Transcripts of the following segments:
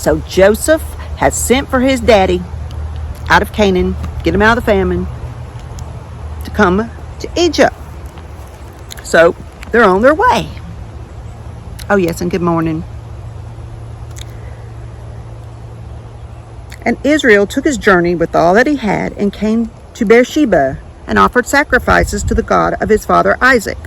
So Joseph has sent for his daddy out of Canaan, get him out of the famine, to come to Egypt. So they're on their way. Oh yes, and good morning. And Israel took his journey with all that he had and came to Beersheba and offered sacrifices to the God of his father Isaac.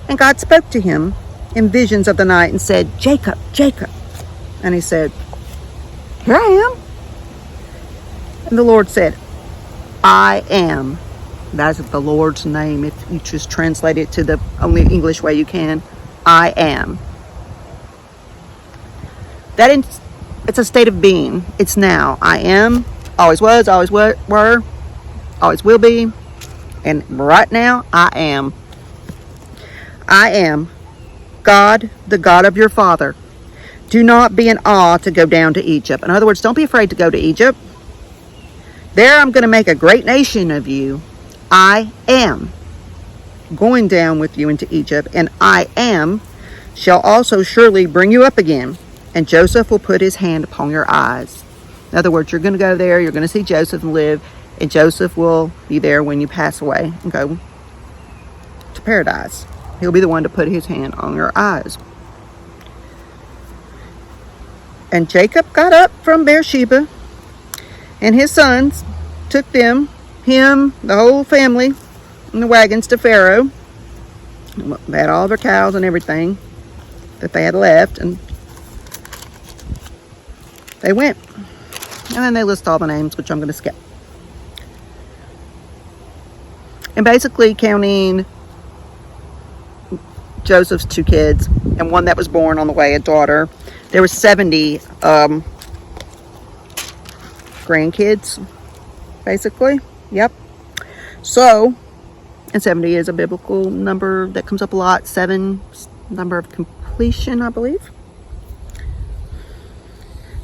And God spoke to him in visions of the night and said, Jacob, Jacob. And he said, here I am. And the Lord said, I am. That is the Lord's name. If you just translate it to the only English way you can, I am. It's a state of being. It's now. I am, always was, always were, always will be, and right now, I am. I am God, the God of your father. Do not be in awe to go down to Egypt. In other words, don't be afraid to go to Egypt. There I'm going to make a great nation of you. I am going down with you into Egypt, and I am shall also surely bring you up again. And Joseph will put his hand upon your eyes. In other words, you're going to go there, you're going to see Joseph and live, and Joseph will be there when you pass away and go to paradise. He'll be the one to put his hand on your eyes. And Jacob got up from Beersheba, and his sons took him, the whole family, in the wagons to Pharaoh. They had all their cows and everything that they had left, and they went. And then they list all the names, which I'm going to skip. And basically counting Joseph's 2 kids and one that was born on the way, a daughter, there were 70 grandkids, basically. Yep. So, and 70 is a biblical number that comes up a lot. 7, number of completion, I believe.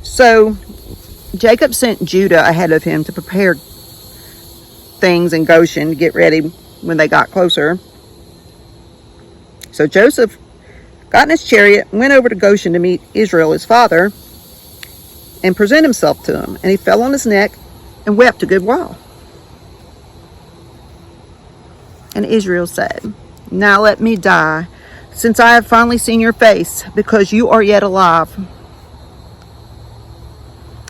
So Jacob sent Judah ahead of him to prepare things in Goshen to get ready when they got closer. So Joseph got in his chariot and went over to Goshen to meet Israel, his father, and present himself to him. And he fell on his neck and wept a good while. And Israel said, now let me die, since I have finally seen your face, because you are yet alive.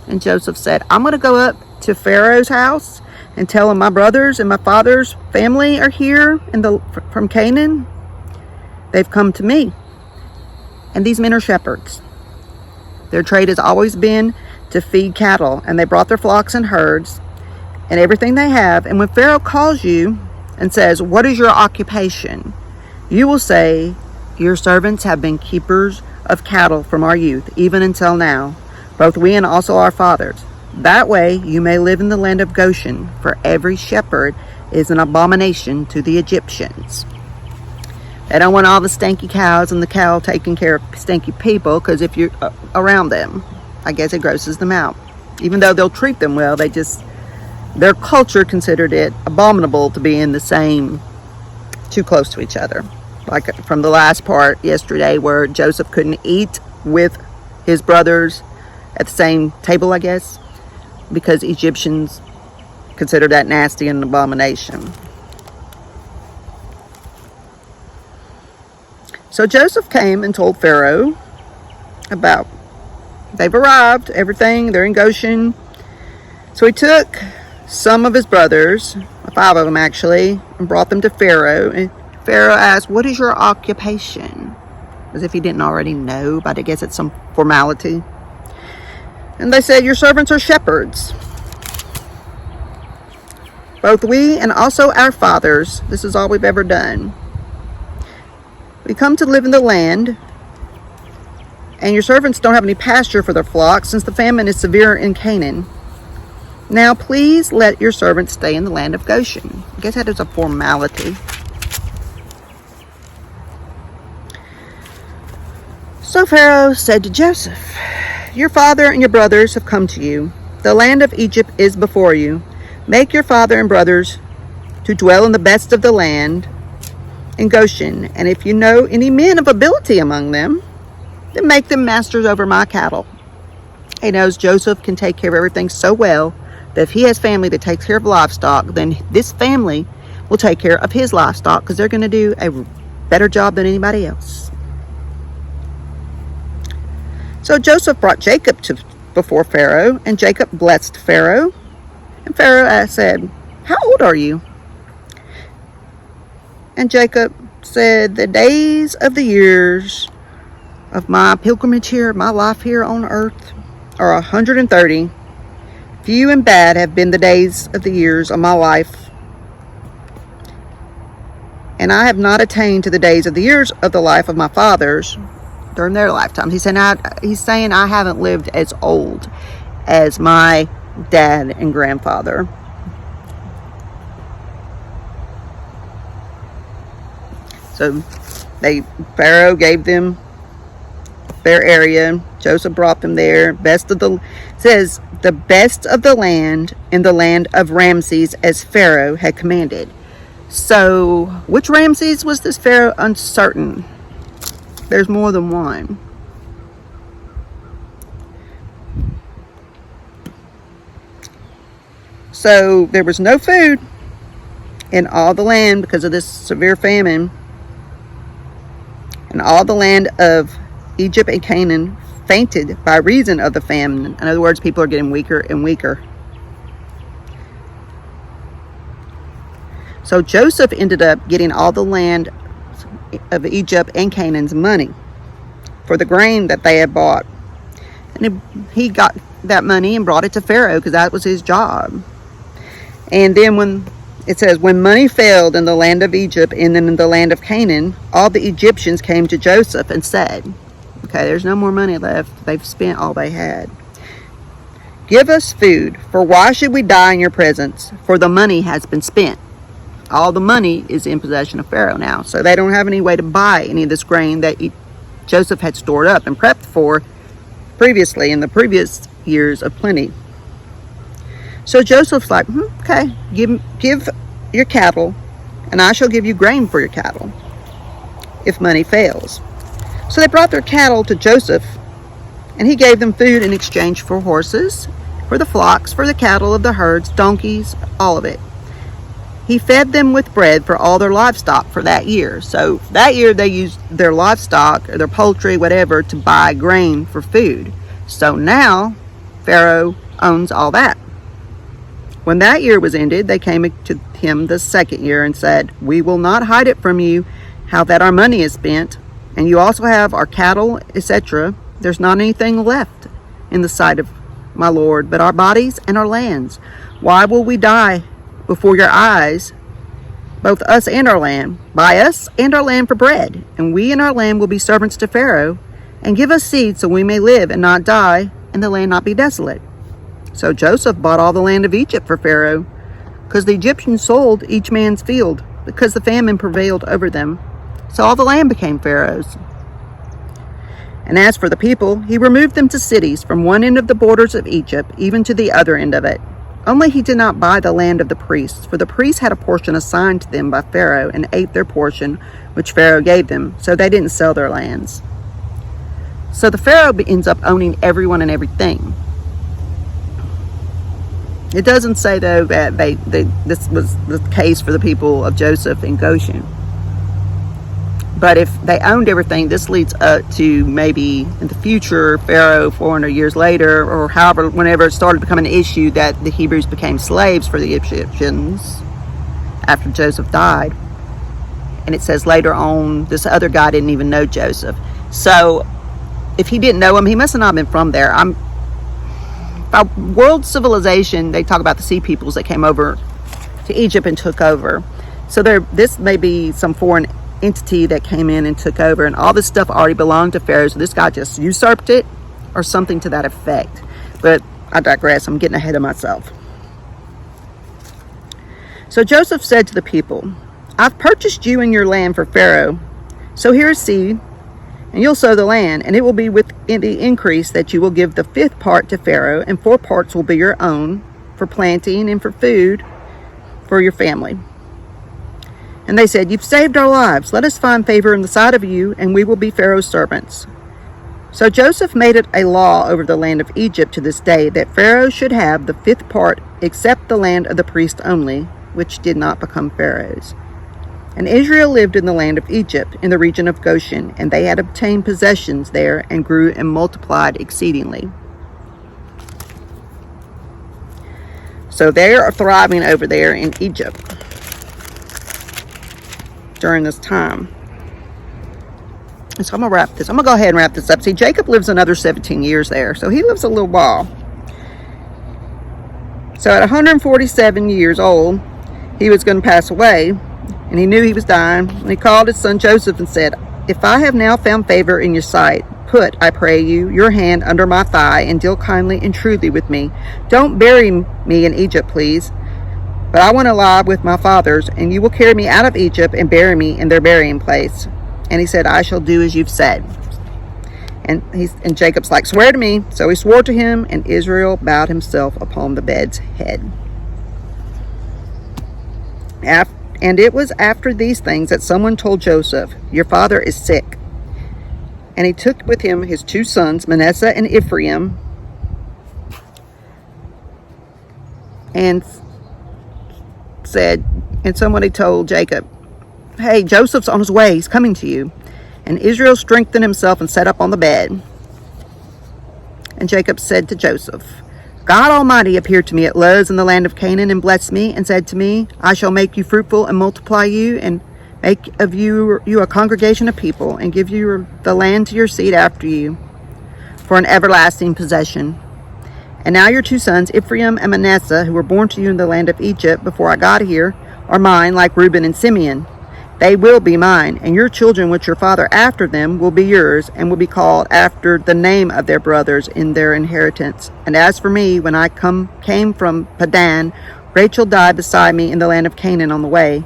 And Joseph said, I'm going to go up to Pharaoh's house and tell him my brothers and my father's family are here from Canaan. They've come to me. And these men are shepherds. Their trade has always been to feed cattle, and they brought their flocks and herds and everything they have. And when Pharaoh calls you and says, what is your occupation? You will say, your servants have been keepers of cattle from our youth, even until now, both we and also our fathers. That way you may live in the land of Goshen, for every shepherd is an abomination to the Egyptians. They don't want all the stanky cows and the cow taking care of stanky people, because if you're around them, I guess it grosses them out. Even though they'll treat them well, their culture considered it abominable to be in the same, too close to each other. Like from the last part yesterday where Joseph couldn't eat with his brothers at the same table, I guess, because Egyptians considered that nasty and an abomination. So Joseph came and told Pharaoh about they've arrived, everything, they're in Goshen. So he took some of his brothers, 5 of them actually, and brought them to Pharaoh. And Pharaoh asked, what is your occupation? As if he didn't already know, but I guess it's some formality. And they said, your servants are shepherds. Both we and also our fathers, this is all we've ever done. We come to live in the land, and your servants don't have any pasture for their flocks, since the famine is severe in Canaan. Now please let your servants stay in the land of Goshen. I guess that is a formality. So Pharaoh said to Joseph, your father and your brothers have come to you. The land of Egypt is before you. Make your father and brothers to dwell in the best of the land in Goshen. And if you know any men of ability among them, then make them masters over my cattle. He knows Joseph can take care of everything so well that if he has family that takes care of livestock, then this family will take care of his livestock because they're going to do a better job than anybody else. So Joseph brought Jacob before Pharaoh, and Jacob blessed Pharaoh. And Pharaoh said, "How old are you?" And Jacob said, "The days of the years of my pilgrimage here, my life here on earth, are 130. Few and bad have been the days of the years of my life, and I have not attained to the days of the years of the life of my fathers during their lifetimes." He's saying I haven't lived as old as my dad and grandfather. So Pharaoh gave them their area. Joseph brought them there. Says the best of the land in the land of Ramses, as Pharaoh had commanded. So which Ramses was this Pharaoh? Uncertain. There's more than one. So there was no food in all the land because of this severe famine. And all the land of Egypt and Canaan fainted by reason of the famine. In other words, people are getting weaker and weaker. So Joseph ended up getting all the land of Egypt and Canaan's money for the grain that they had bought. And he got that money and brought it to Pharaoh because that was his job. And then when it says, when money failed in the land of Egypt and then in the land of Canaan, all the Egyptians came to Joseph and said, okay, there's no more money left. They've spent all they had. Give us food, for why should we die in your presence? For the money has been spent. All the money is in possession of Pharaoh now. So they don't have any way to buy any of this grain that Joseph had stored up and prepped for previously in the previous years of plenty. So Joseph's like, okay, give your cattle, and I shall give you grain for your cattle if money fails. So they brought their cattle to Joseph, and he gave them food in exchange for horses, for the flocks, for the cattle of the herds, donkeys, all of it. He fed them with bread for all their livestock for that year. So that year they used their livestock or their poultry, whatever, to buy grain for food. So now Pharaoh owns all that. When that year was ended, they came to him the second year and said, we will not hide it from you how that our money is spent, and you also have our cattle, etc. There's not anything left in the sight of my Lord, but our bodies and our lands. Why will we die before your eyes, both us and our land? Buy us and our land for bread, and we and our land will be servants to Pharaoh, and give us seed so we may live and not die, and the land not be desolate. So Joseph bought all the land of Egypt for Pharaoh, because the Egyptians sold each man's field, because the famine prevailed over them. So all the land became Pharaoh's. And as for the people, he removed them to cities from one end of the borders of Egypt, even to the other end of it. Only he did not buy the land of the priests, for the priests had a portion assigned to them by Pharaoh, and ate their portion, which Pharaoh gave them, so they didn't sell their lands. So the Pharaoh ends up owning everyone and everything. It doesn't say, though, that this was the case for the people of Joseph in Goshen. But if they owned everything, this leads up to maybe in the future, Pharaoh 400 years later, or however, whenever it started becoming an issue that the Hebrews became slaves for the Egyptians after Joseph died. And it says later on, this other guy didn't even know Joseph. So if he didn't know him, he must have not been from there. By world civilization, they talk about the sea peoples that came over to Egypt and took over. So this may be some foreign entity that came in and took over, and all this stuff already belonged to Pharaoh, so this guy just usurped it or something to that effect. But I digress. I'm getting ahead of myself. So Joseph said to the people, I've purchased you and your land for Pharaoh, so here is seed, and you'll sow the land, and it will be within the increase that you will give the 5th part to Pharaoh, and 4 parts will be your own for planting and for food for your family. And they said, you've saved our lives. Let us find favor in the sight of you, and we will be Pharaoh's servants. So Joseph made it a law over the land of Egypt to this day that Pharaoh should have the 5th part except the land of the priests only, which did not become Pharaoh's. And Israel lived in the land of Egypt, in the region of Goshen, and they had obtained possessions there and grew and multiplied exceedingly. So they are thriving over there in Egypt during this time. So I'm going to wrap this. I'm going to go ahead and wrap this up. See, Jacob lives another 17 years there, so he lives a little while. So at 147 years old, he was going to pass away, and he knew he was dying. And he called his son Joseph and said, "If I have now found favor in your sight, put, I pray you, your hand under my thigh and deal kindly and truly with me. Don't bury me in Egypt, please. But I want to lie with my fathers, and you will carry me out of Egypt and bury me in their burying place." And he said, "I shall do as you've said." And Jacob's like, "Swear to me." So he swore to him, and Israel bowed himself upon the bed's head. And it was after these things that someone told Joseph, "Your father is sick." And he took with him his 2 sons, Manasseh and Ephraim, and somebody told Jacob, "Hey, Joseph's on his way. He's coming to you." And Israel strengthened himself and sat up on the bed. And Jacob said to Joseph, "God Almighty appeared to me at Luz in the land of Canaan and blessed me and said to me, I shall make you fruitful and multiply you and make of you a congregation of people and give you the land to your seed after you for an everlasting possession. And now your 2 sons, Ephraim and Manasseh, who were born to you in the land of Egypt before I got here, are mine like Reuben and Simeon. They will be mine, and your children which your father after them will be yours, and will be called after the name of their brothers in their inheritance. And as for me, when I came from Padan, Rachel died beside me in the land of Canaan on the way,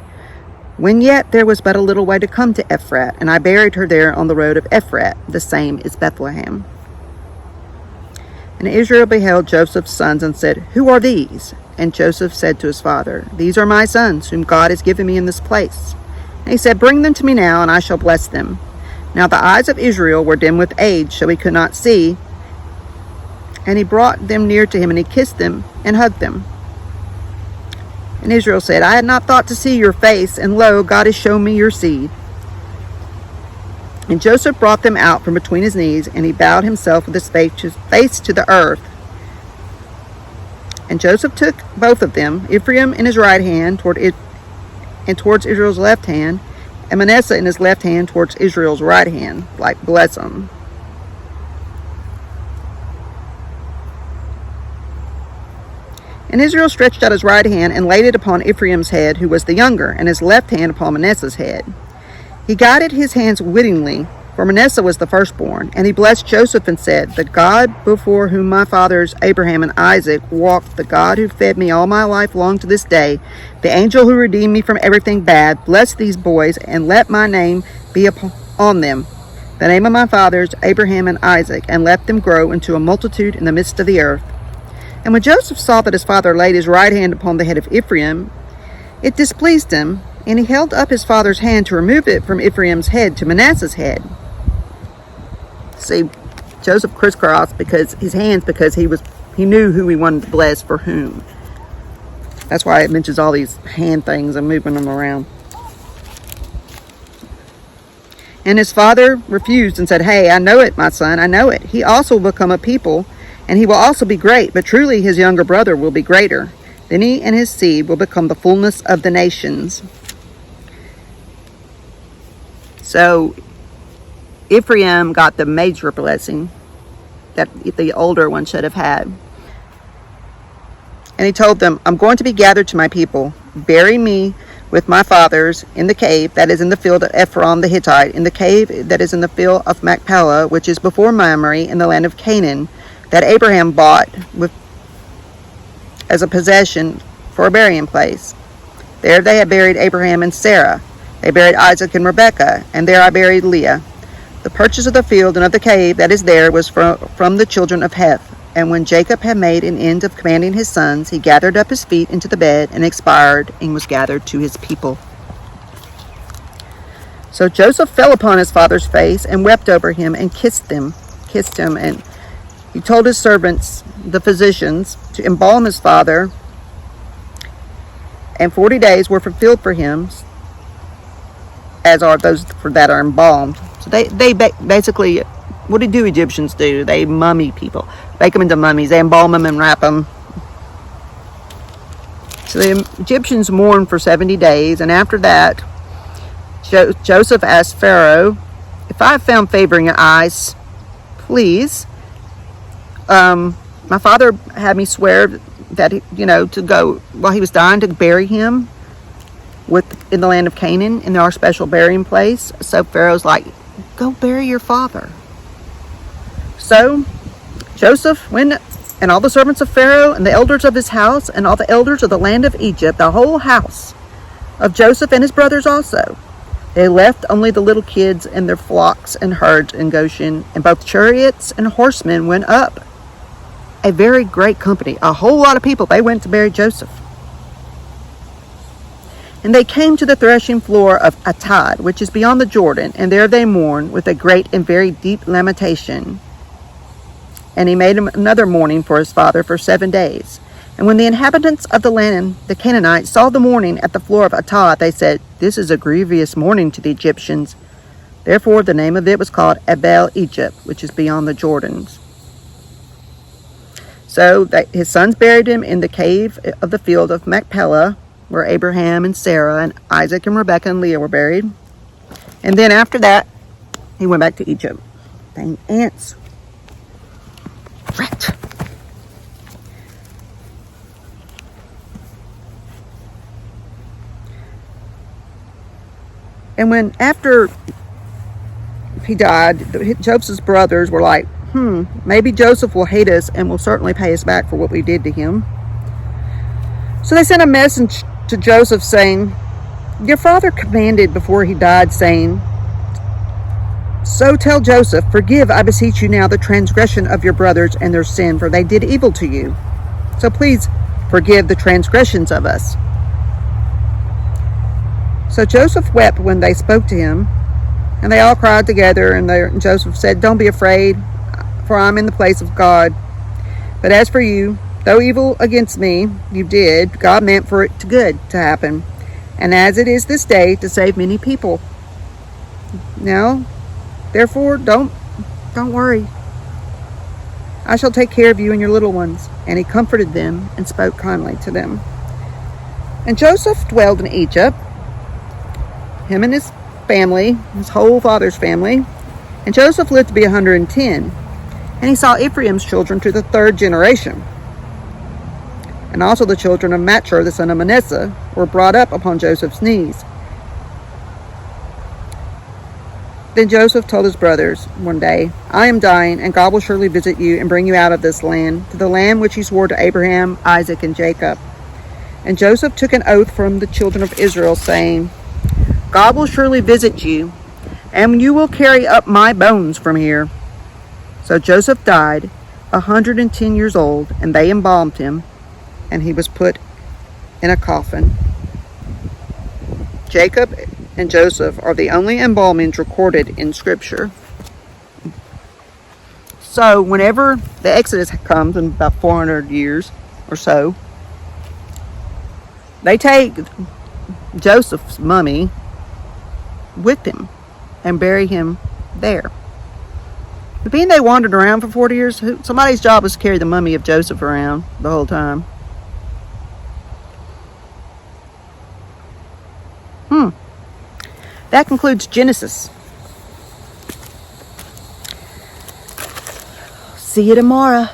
when yet there was but a little way to come to Ephrat, and I buried her there on the road of Ephrat, the same is Bethlehem." And Israel beheld Joseph's sons and said, "Who are these?" And Joseph said to his father, "These are my sons, whom God has given me in this place." And he said, "Bring them to me now, and I shall bless them." Now the eyes of Israel were dim with age, so he could not see. And he brought them near to him, and he kissed them and hugged them. And Israel said, "I had not thought to see your face, and lo, God has shown me your seed." And Joseph brought them out from between his knees, and he bowed himself with his face to the earth. And Joseph took both of them, Ephraim in his right hand towards Israel's left hand, and Manasseh in his left hand towards Israel's right hand, like bless them. And Israel stretched out his right hand and laid it upon Ephraim's head, who was the younger, and his left hand upon Manasseh's head. He guided his hands wittingly, for Manasseh was the firstborn. And he blessed Joseph and said, "The God before whom my fathers Abraham and Isaac walked, the God who fed me all my life long to this day, the angel who redeemed me from everything bad, bless these boys, and let my name be upon them, the name of my fathers Abraham and Isaac, and let them grow into a multitude in the midst of the earth." And when Joseph saw that his father laid his right hand upon the head of Ephraim, it displeased him, and he held up his father's hand to remove it from Ephraim's head to Manasseh's head. See, Joseph crisscrossed because he knew who he wanted to bless for whom. That's why it mentions all these hand things and moving them around. And his father refused and said, "Hey, I know it, my son, I know it. He also will become a people, and he will also be great, but truly his younger brother will be greater. Then he and his seed will become the fullness of the nations." So Ephraim got the major blessing that the older one should have had. And he told them, "I'm going to be gathered to my people. Bury me with my fathers in the cave that is in the field of Ephron the Hittite, in the cave that is in the field of Machpelah, which is before Mamre, in the land of Canaan, that Abraham bought as a possession for a burying place. There they had buried Abraham and Sarah. They buried Isaac and Rebekah, and there I buried Leah. The purchase of the field and of the cave that is there was from the children of Heth. And when Jacob had made an end of commanding his sons, he gathered up his feet into the bed and expired, and was gathered to his people." So Joseph fell upon his father's face and wept over him and kissed kissed him, and he told his servants, the physicians, to embalm his father. And 40 days were fulfilled for him, as are those that are embalmed. So they basically, what do Egyptians do? They mummy people, bake them into mummies. They embalm them and wrap them. So the Egyptians mourned for 70 days, and after that, Joseph asked Pharaoh, "If I have found favor in your eyes, please, my father had me swear that, to go while he was dying, to bury him in the land of Canaan in our special burying place." So Pharaoh's like, "Go bury your father." So Joseph went, and all the servants of Pharaoh, and the elders of his house, and all the elders of the land of Egypt, the whole house of Joseph and his brothers also. They left only the little kids and their flocks and herds in Goshen, and both chariots and horsemen went up. A very great company, a whole lot of people, they went to bury Joseph. And they came to the threshing floor of Atad, which is beyond the Jordan, and there they mourned with a great and very deep lamentation. And he made him another mourning for his father for 7 days. And when the inhabitants of the land, the Canaanites, saw the mourning at the floor of Atad, they said, "This is a grievous mourning to the Egyptians." Therefore the name of it was called Abel Egypt, which is beyond the Jordans. So his sons buried him in the cave of the field of Machpelah, where Abraham and Sarah and Isaac and Rebekah and Leah were buried. And then after that, he went back to Egypt. Dang ants. Right. And when after he died, Joseph's brothers were like, maybe Joseph will hate us and will certainly pay us back for what we did to him. So they sent a message to Joseph saying, "Your father commanded before he died, saying, so tell Joseph, forgive, I beseech you now, the transgression of your brothers and their sin, for they did evil to you. So please forgive the transgressions of us." So Joseph wept when they spoke to him, and they all cried together, and Joseph said, "Don't be afraid, for I'm in the place of God. But as for you, though evil against me you did, God meant for it good to happen, and as it is this day, to save many people. Now, therefore, don't worry. I shall take care of you and your little ones." And he comforted them and spoke kindly to them. And Joseph dwelled in Egypt, him and his family, his whole father's family. And Joseph lived to be 110. And he saw Ephraim's children to the 3rd generation. And also the children of Machir, the son of Manasseh, were brought up upon Joseph's knees. Then Joseph told his brothers one day, "I am dying, and God will surely visit you and bring you out of this land, to the land which he swore to Abraham, Isaac, and Jacob." And Joseph took an oath from the children of Israel, saying, "God will surely visit you, and you will carry up my bones from here." So Joseph died 110 years old, and they embalmed him, and he was put in a coffin. Jacob and Joseph are the only embalmings recorded in Scripture. So whenever the Exodus comes in about 400 years or so, they take Joseph's mummy with him and bury him there. But being they wandered around for 40 years, somebody's job was to carry the mummy of Joseph around the whole time. That concludes Genesis. See you tomorrow.